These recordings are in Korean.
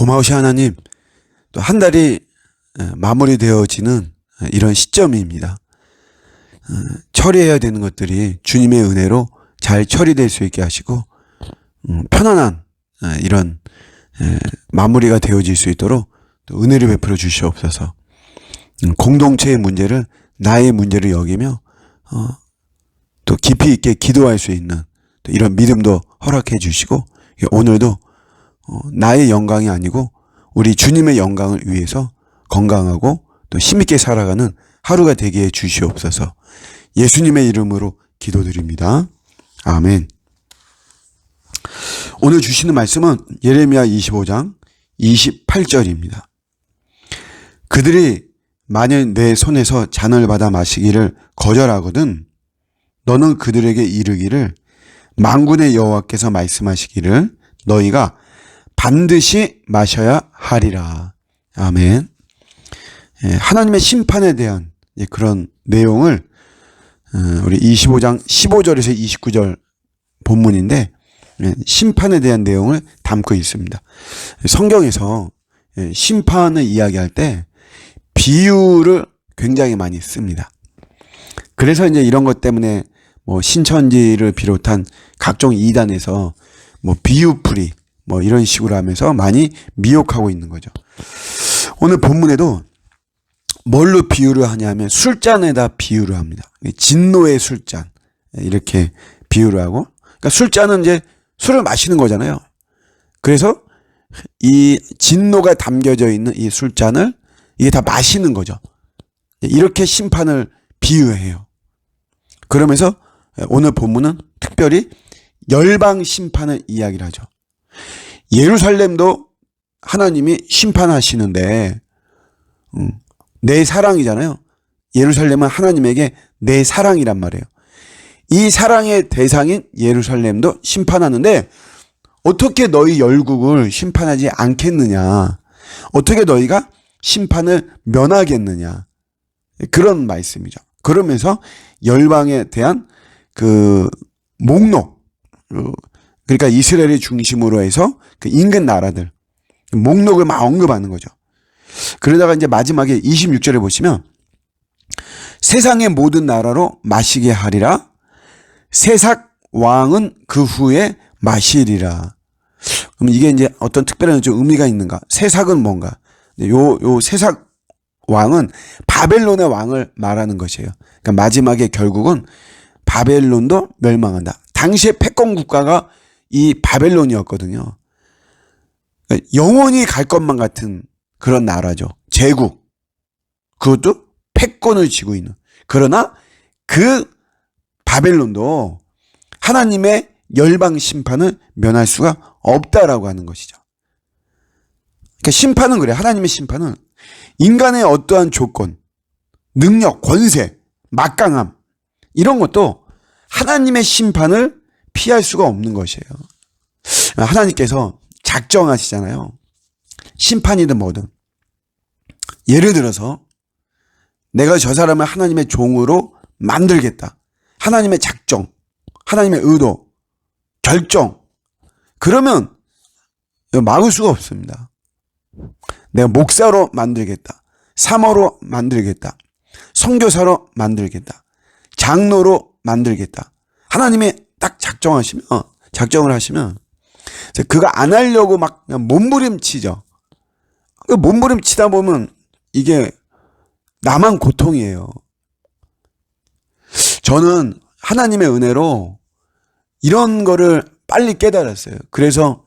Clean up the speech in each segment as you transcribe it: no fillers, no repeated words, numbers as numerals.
고마우신 하나님, 또 한 달이 마무리되어지는 이런 시점입니다. 처리해야 되는 것들이 주님의 은혜로 잘 처리될 수 있게 하시고 편안한 이런 마무리가 되어질 수 있도록 또 은혜를 베풀어 주시옵소서. 공동체의 문제를 나의 문제를 여기며 또 깊이 있게 기도할 수 있는 또 이런 믿음도 허락해 주시고, 오늘도 나의 영광이 아니고 우리 주님의 영광을 위해서 건강하고 또 힘있게 살아가는 하루가 되게 해 주시옵소서. 예수님의 이름으로 기도드립니다. 아멘. 오늘 주시는 말씀은 예레미야 25장 28절입니다. 그들이 만일 내 손에서 잔을 받아 마시기를 거절하거든 너는 그들에게 이르기를 만군의 여호와께서 말씀하시기를 너희가 반드시 마셔야 하리라. 아멘. 하나님의 심판에 대한 그런 내용을 우리 25장 15절에서 29절 본문인데 심판에 대한 내용을 담고 있습니다. 성경에서 심판을 이야기할 때 비유를 굉장히 많이 씁니다. 그래서 이제 이런 것 때문에 뭐 신천지를 비롯한 각종 이단에서 뭐 비유풀이 뭐 이런 식으로 하면서 많이 미혹하고 있는 거죠. 오늘 본문에도 뭘로 비유를 하냐면 술잔에다 비유를 합니다. 진노의 술잔 이렇게 비유를 하고, 그러니까 술잔은 이제 술을 마시는 거잖아요. 그래서 이 진노가 담겨져 있는 이 술잔을 이게 다 마시는 거죠. 이렇게 심판을 비유해요. 그러면서 오늘 본문은 특별히 열방 심판을 이야기를 하죠. 예루살렘도 하나님이 심판하시는데 내 사랑이잖아요. 예루살렘은 하나님에게 내 사랑이란 말이에요. 이 사랑의 대상인 예루살렘도 심판하는데 어떻게 너희 열국을 심판하지 않겠느냐, 어떻게 너희가 심판을 면하겠느냐, 그런 말씀이죠. 그러면서 열방에 대한 그 목록, 그러니까 이스라엘의 중심으로 해서 그 인근 나라들 목록을 막 언급하는 거죠. 그러다가 이제 마지막에 26절에 보시면 세상의 모든 나라로 마시게 하리라. 세삭 왕은 그 후에 마시리라. 그럼 이게 이제 어떤 특별한 좀 의미가 있는가? 세삭은 뭔가? 요 세삭 왕은 바벨론의 왕을 말하는 것이에요. 그러니까 마지막에 결국은 바벨론도 멸망한다. 당시의 패권 국가가 이 바벨론이었거든요. 그러니까 영원히 갈 것만 같은 그런 나라죠. 제국. 그것도 패권을 쥐고 있는. 그러나 그 바벨론도 하나님의 열방 심판을 면할 수가 없다라고 하는 것이죠. 그러니까 심판은 그래. 하나님의 심판은 인간의 어떠한 조건, 능력, 권세, 막강함 이런 것도 하나님의 심판을 피할 수가 없는 것이에요. 하나님께서 작정하시잖아요. 심판이든 뭐든. 예를 들어서 내가 저 사람을 하나님의 종으로 만들겠다. 하나님의 작정, 하나님의 의도, 결정. 그러면 막을 수가 없습니다. 내가 목사로 만들겠다. 사모로 만들겠다. 선교사로 만들겠다. 장로로 만들겠다. 하나님이 딱 작정을 하시면 그가 안 하려고 막 그냥 몸부림치죠. 몸부림치다 보면 이게 나만 고통이에요. 저는 하나님의 은혜로 이런 거를 빨리 깨달았어요. 그래서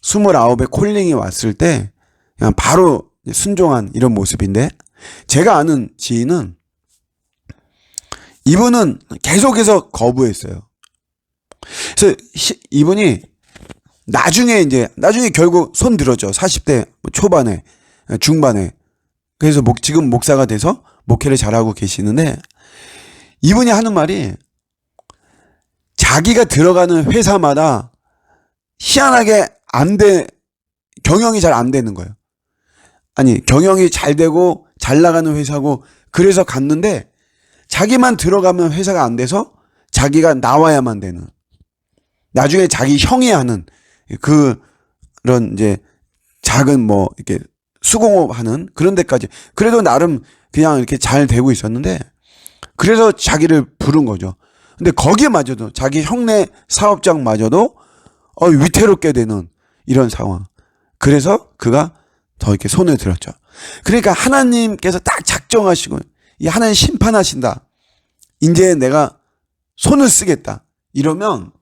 29에 콜링이 왔을 때 그냥 바로 순종한 이런 모습인데, 제가 아는 지인은 이분은 계속해서 거부했어요. 그래서 이분이 나중에 결국 손 들었죠. 40대 초반에, 중반에. 그래서 지금 목사가 돼서 목회를 잘하고 계시는데, 이분이 하는 말이 자기가 들어가는 회사마다 희한하게 경영이 잘 안 되는 거예요. 아니, 경영이 잘 되고 잘 나가는 회사고, 그래서 갔는데 자기만 들어가면 회사가 안 돼서 자기가 나와야만 되는, 나중에 자기 형이 하는 그런 이제 작은 뭐 이렇게 수공업 하는 그런 데까지 그래도 나름 그냥 이렇게 잘 되고 있었는데 그래서 자기를 부른 거죠. 근데 거기마저도 자기 형네 사업장마저도 위태롭게 되는 이런 상황. 그래서 그가 더 이렇게 손을 들었죠. 그러니까 하나님께서 딱 작정하시고 이 하나님 심판하신다. 이제 내가 손을 쓰겠다. 이러면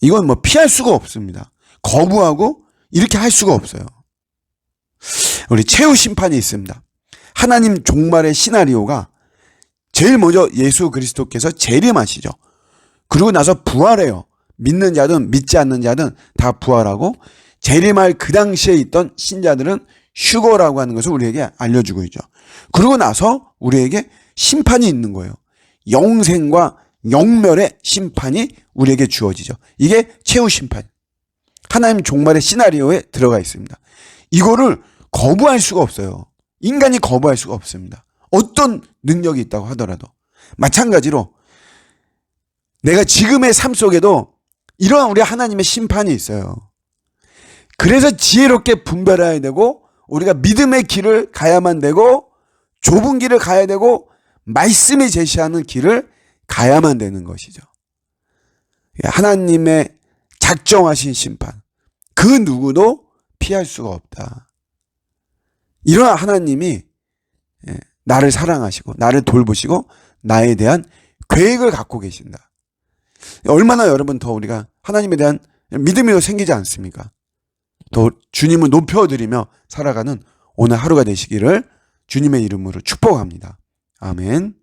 이건 뭐 피할 수가 없습니다. 거부하고 이렇게 할 수가 없어요. 우리 최후 심판이 있습니다. 하나님 종말의 시나리오가 제일 먼저 예수 그리스도께서 재림하시죠. 그리고 나서 부활해요. 믿는 자든 믿지 않는 자든 다 부활하고 재림할 그 당시에 있던 신자들은 휴거라고 하는 것을 우리에게 알려주고 있죠. 그러고 나서 우리에게 심판이 있는 거예요. 영생과 영멸의 심판이 우리에게 주어지죠. 이게 최후 심판. 하나님 종말의 시나리오에 들어가 있습니다. 이거를 거부할 수가 없어요. 인간이 거부할 수가 없습니다. 어떤 능력이 있다고 하더라도. 마찬가지로 내가 지금의 삶 속에도 이러한 우리 하나님의 심판이 있어요. 그래서 지혜롭게 분별해야 되고 우리가 믿음의 길을 가야만 되고 좁은 길을 가야 되고 말씀이 제시하는 길을 가야만 되는 것이죠. 하나님의 작정하신 심판. 그 누구도 피할 수가 없다. 이러한 하나님이 나를 사랑하시고 나를 돌보시고 나에 대한 계획을 갖고 계신다. 얼마나 여러분 더 우리가 하나님에 대한 믿음이 더 생기지 않습니까? 더 주님을 높여드리며 살아가는 오늘 하루가 되시기를 주님의 이름으로 축복합니다. 아멘.